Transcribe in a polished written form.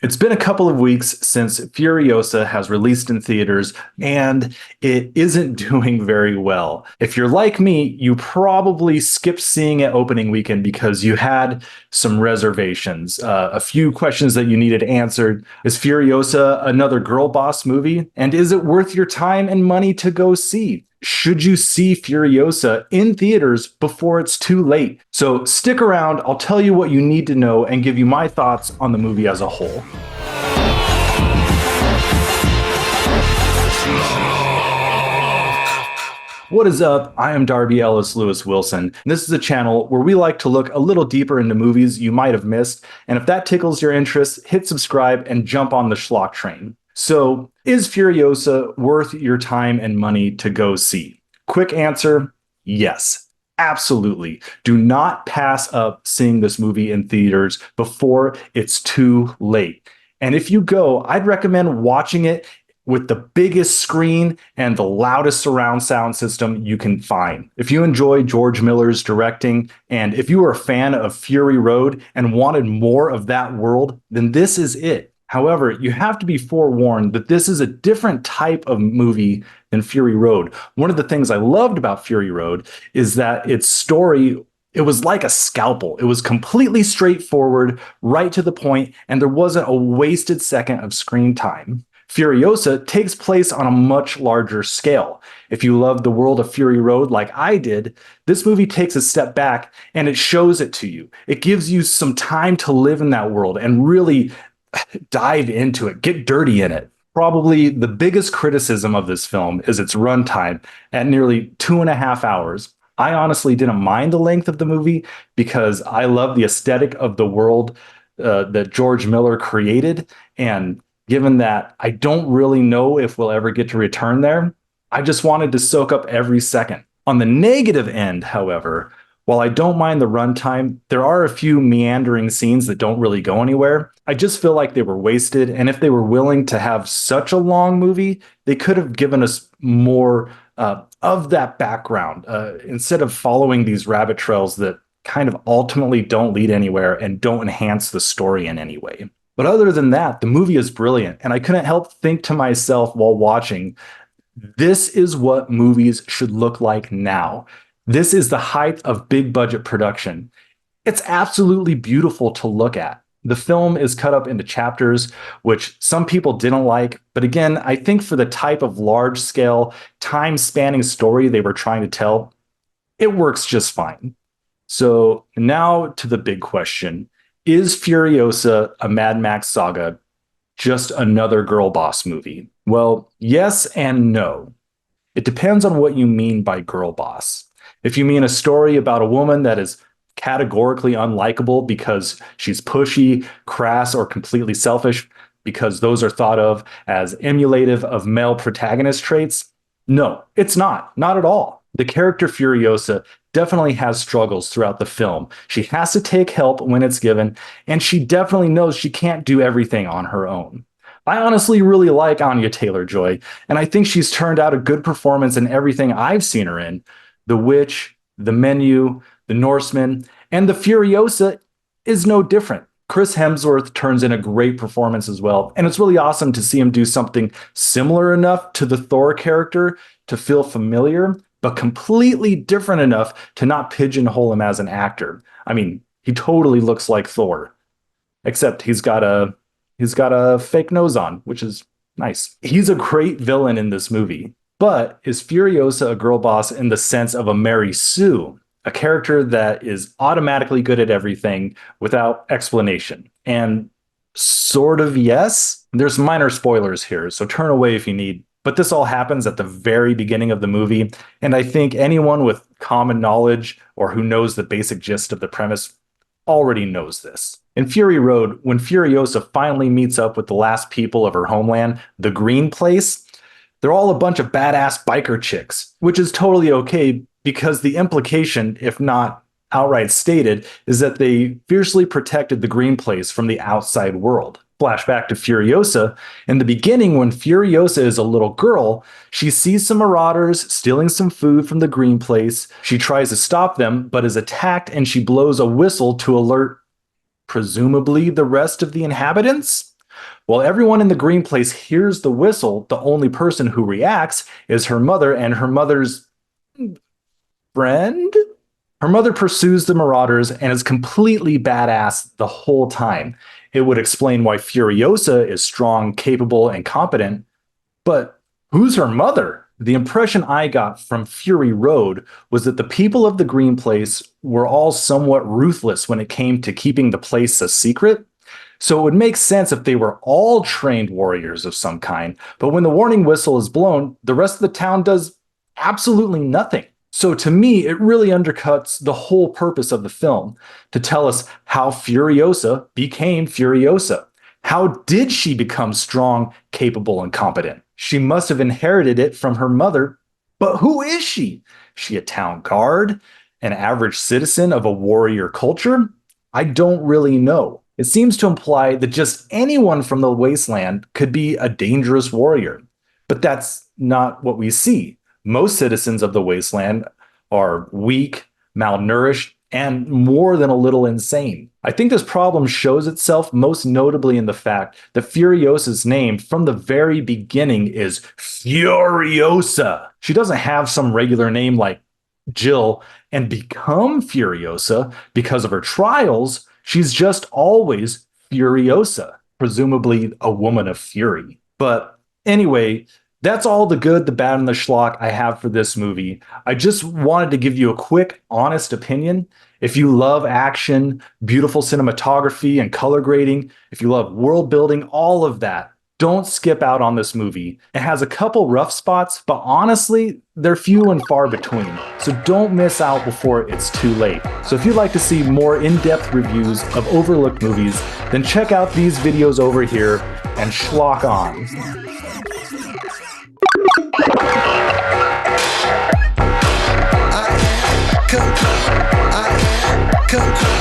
It's been a couple of weeks since Furiosa has released in theaters, and it isn't doing very well. If you're like me, you probably skipped seeing it opening weekend because you had some reservations, a few questions that you needed answered. Is Furiosa another girl boss movie? And is it worth your time and money to go see? Should you see Furiosa in theaters before it's too late? So stick around, I'll tell you what you need to know and give you my thoughts on the movie as a whole. What is up? I am Darby Ellis Lewis Wilson. And this is a channel where we like to look a little deeper into movies you might have missed. And if that tickles your interest, hit subscribe and jump on the schlock train. So, is Furiosa worth your time and money to go see? Quick answer, yes. Absolutely. Do not pass up seeing this movie in theaters before it's too late. And if you go, I'd recommend watching it with the biggest screen and the loudest surround sound system you can find. If you enjoy George Miller's directing, and if you are a fan of Fury Road and wanted more of that world, then this is it. However, you have to be forewarned that this is a different type of movie than Fury Road. One of the things I loved about Fury Road is that its story, it was like a scalpel. It was completely straightforward, right to the point, and there wasn't a wasted second of screen time. Furiosa takes place on a much larger scale. If you love the world of Fury Road like I did, this movie takes a step back and it shows it to you. It gives you some time to live in that world and really dive into it, get dirty in it. Probably the biggest criticism of this film is its runtime at nearly 2.5 hours. I honestly didn't mind the length of the movie because I love the aesthetic of the world that George Miller created. And given that I don't really know if we'll ever get to return there, I just wanted to soak up every second. On the negative end, however, while I don't mind the runtime, there are a few meandering scenes that don't really go anywhere. I just feel like they were wasted, and if they were willing to have such a long movie, they could have given us more of that background instead of following these rabbit trails that kind of ultimately don't lead anywhere and don't enhance the story in any way. But other than that, the movie is brilliant, and I couldn't help think to myself while watching, this is what movies should look like now. This is the height of big budget production. It's absolutely beautiful to look at. The film is cut up into chapters, which some people didn't like. But again, I think for the type of large scale, time spanning story they were trying to tell, it works just fine. So now to the big question. Is Furiosa a Mad Max Saga just another girl boss movie? Well, yes and no. It depends on what you mean by girl boss. If you mean a story about a woman that is categorically unlikable because she's pushy, crass, or completely selfish, because those are thought of as emulative of male protagonist traits, no, it's not. Not at all. The character Furiosa definitely has struggles throughout the film. She has to take help when it's given, and she definitely knows she can't do everything on her own. I honestly really like Anya Taylor-Joy, and I think she's turned out a good performance in everything I've seen her in. The Witch, The Menu, The Norseman, and the Furiosa is no different. Chris Hemsworth turns in a great performance as well, and it's really awesome to see him do something similar enough to the Thor character to feel familiar, but completely different enough to not pigeonhole him as an actor. I mean, he totally looks like Thor, except he's got a fake nose on, which is nice. He's a great villain in this movie. But is Furiosa a girl boss in the sense of a Mary Sue, a character that is automatically good at everything without explanation? And sort of yes. There's minor spoilers here, so turn away if you need. But this all happens at the very beginning of the movie, and I think anyone with common knowledge or who knows the basic gist of the premise already knows this. In Fury Road, when Furiosa finally meets up with the last people of her homeland, the Green Place, they're all a bunch of badass biker chicks, which is totally okay because the implication, if not outright stated, is that they fiercely protected the Green Place from the outside world. Flashback to Furiosa. In the beginning, when Furiosa is a little girl, she sees some marauders stealing some food from the Green Place. She tries to stop them, but is attacked and she blows a whistle to alert presumably the rest of the inhabitants. While everyone in the green place hears the whistle, the only person who reacts is her mother and her mother's friend? Her mother pursues the marauders and is completely badass the whole time. It would explain why Furiosa is strong, capable, and competent. But who's her mother? The impression I got from Fury Road was that the people of the Green Place were all somewhat ruthless when it came to keeping the place a secret. So it would make sense if they were all trained warriors of some kind, but when the warning whistle is blown, the rest of the town does absolutely nothing. So to me, it really undercuts the whole purpose of the film to tell us how Furiosa became Furiosa. How did she become strong, capable, and competent? She must have inherited it from her mother, but who is she? Is she a town guard? An average citizen of a warrior culture? I don't really know. It seems to imply that just anyone from the wasteland could be a dangerous warrior. But that's not what we see. Most citizens of the wasteland are weak, malnourished, and more than a little insane. I think this problem shows itself most notably in the fact that Furiosa's name from the very beginning is Furiosa. She doesn't have some regular name like Jill and become Furiosa because of her trials. She's just always Furiosa, presumably a woman of fury. But anyway, that's all the good, the bad, and the schlock I have for this movie. I just wanted to give you a quick, honest opinion. If you love action, beautiful cinematography, and color grading, if you love world building, all of that, don't skip out on this movie. It has a couple rough spots, but honestly, they're few and far between. So don't miss out before it's too late. So if you'd like to see more in-depth reviews of overlooked movies, then check out these videos over here and schlock on. Come